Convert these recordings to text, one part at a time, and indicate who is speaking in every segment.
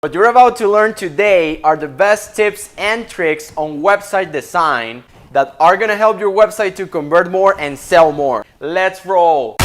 Speaker 1: What you're about to learn today are the best tips and tricks on website design that are gonna help your website to convert more and sell more. Let's roll!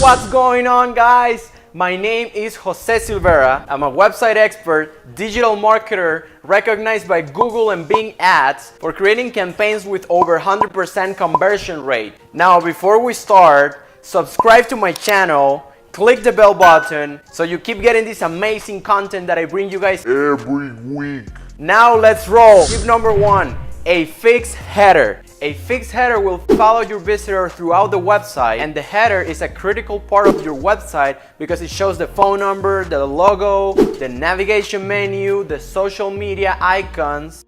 Speaker 1: What's going on, guys? My name is Jose Silvera. I'm a website expert, digital marketer, recognized by Google and Bing ads for creating campaigns with over 100% conversion rate. Now, before we start, subscribe to my channel, click the bell button so you keep getting this amazing content that I bring you guys every week. Now let's roll. Tip number 1, a fixed header. A fixed header will follow your visitor throughout the website, and the header is a critical part of your website because it shows the phone number, the logo, the navigation menu, the social media icons,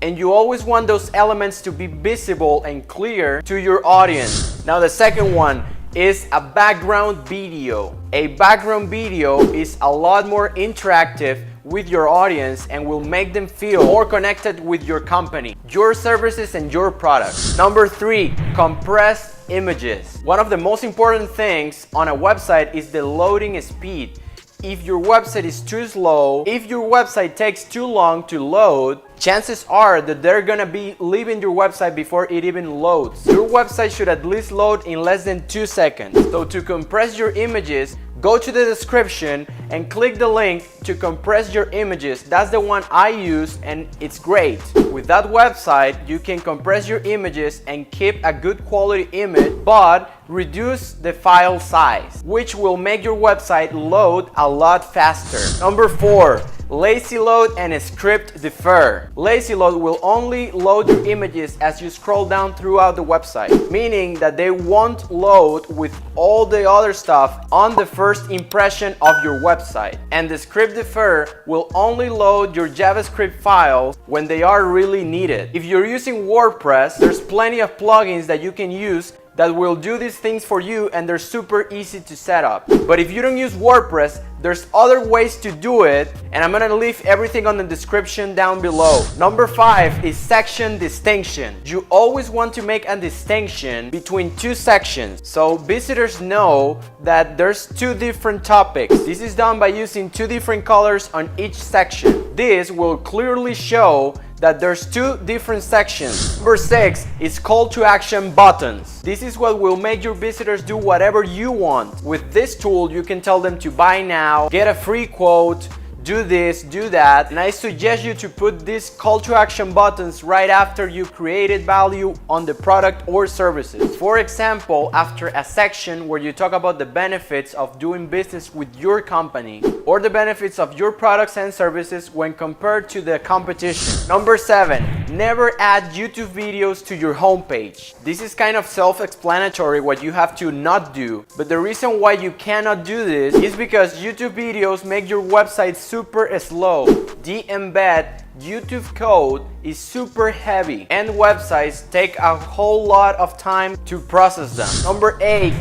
Speaker 1: and you always want those elements to be visible and clear to your audience. Now the second one is a background video. A background video is a lot more interactive with your audience and will make them feel more connected with your company, your services, and your products. Number 3, compressed images. One of the most important things on a website is the loading speed. If your website is too slow, if your website takes too long to load, chances are that they're gonna be leaving your website before it even loads. Your website should at least load in less than 2 seconds. So to compress your images, go to the description and click the link to compress your images. That's the one I use and it's great. With that website, you can compress your images and keep a good quality image, but reduce the file size, which will make your website load a lot faster. Number 4, lazy load and script defer. Lazy load will only load your images as you scroll down throughout the website, meaning that they won't load with all the other stuff on the first impression of your website. And the script defer will only load your JavaScript files when they are really needed. If you're using WordPress, there's plenty of plugins that you can use that will do these things for you, and they're super easy to set up. But if you don't use WordPress, there's other ways to do it, and I'm gonna leave everything on the description down below. Number 5 is section distinction. You always want to make a distinction between 2 sections so visitors know that there's 2 different topics. This is done by using 2 different colors on each section. This will clearly show that there's 2 different sections. Number 6 is call to action buttons. This is what will make your visitors do whatever you want. With this tool, you can tell them to buy now, get a free quote, do this, do that, and I suggest you to put these call to action buttons right after you created value on the product or services. For example, after a section where you talk about the benefits of doing business with your company or the benefits of your products and services when compared to the competition. Number 7, never add YouTube videos to your homepage. This is kind of self-explanatory what you have to not do, but the reason why you cannot do this is because YouTube videos make your website super slow. The embed YouTube code is super heavy and websites take a whole lot of time to process them. Number 8,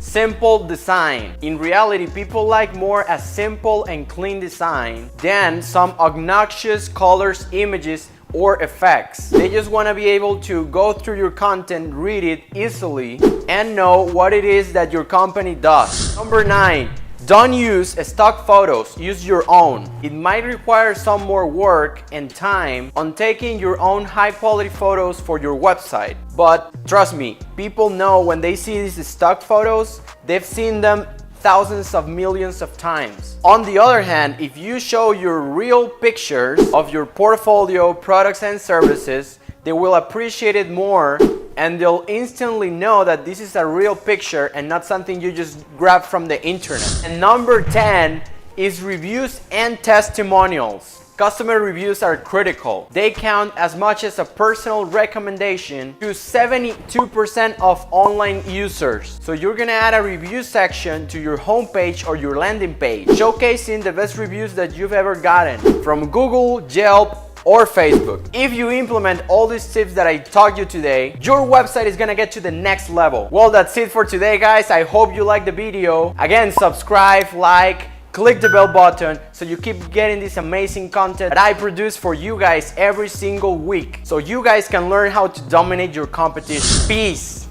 Speaker 1: simple design. In reality, people like more a simple and clean design than some obnoxious colors, images, or effects. They just want to be able to go through your content, read it easily, and know what it is that your company does. Number 9, don't use stock photos, use your own. It might require some more work and time on taking your own high quality photos for your website. But trust me, people know when they see these stock photos, they've seen them thousands of millions of times. On the other hand, if you show your real pictures of your portfolio, products and services, they will appreciate it more and they'll instantly know that this is a real picture and not something you just grab from the internet. And number 10 is reviews and testimonials. Customer reviews are critical. They count as much as a personal recommendation to 72% of online users. So you're gonna add a review section to your homepage or your landing page, showcasing the best reviews that you've ever gotten from Google, Yelp, or Facebook. If you implement all these tips that I taught you today, your website is gonna get to the next level. Well, that's it for today, guys. I hope you liked the video. Again, subscribe, like, click the bell button so you keep getting this amazing content that I produce for you guys every single week, so you guys can learn how to dominate your competition. Peace.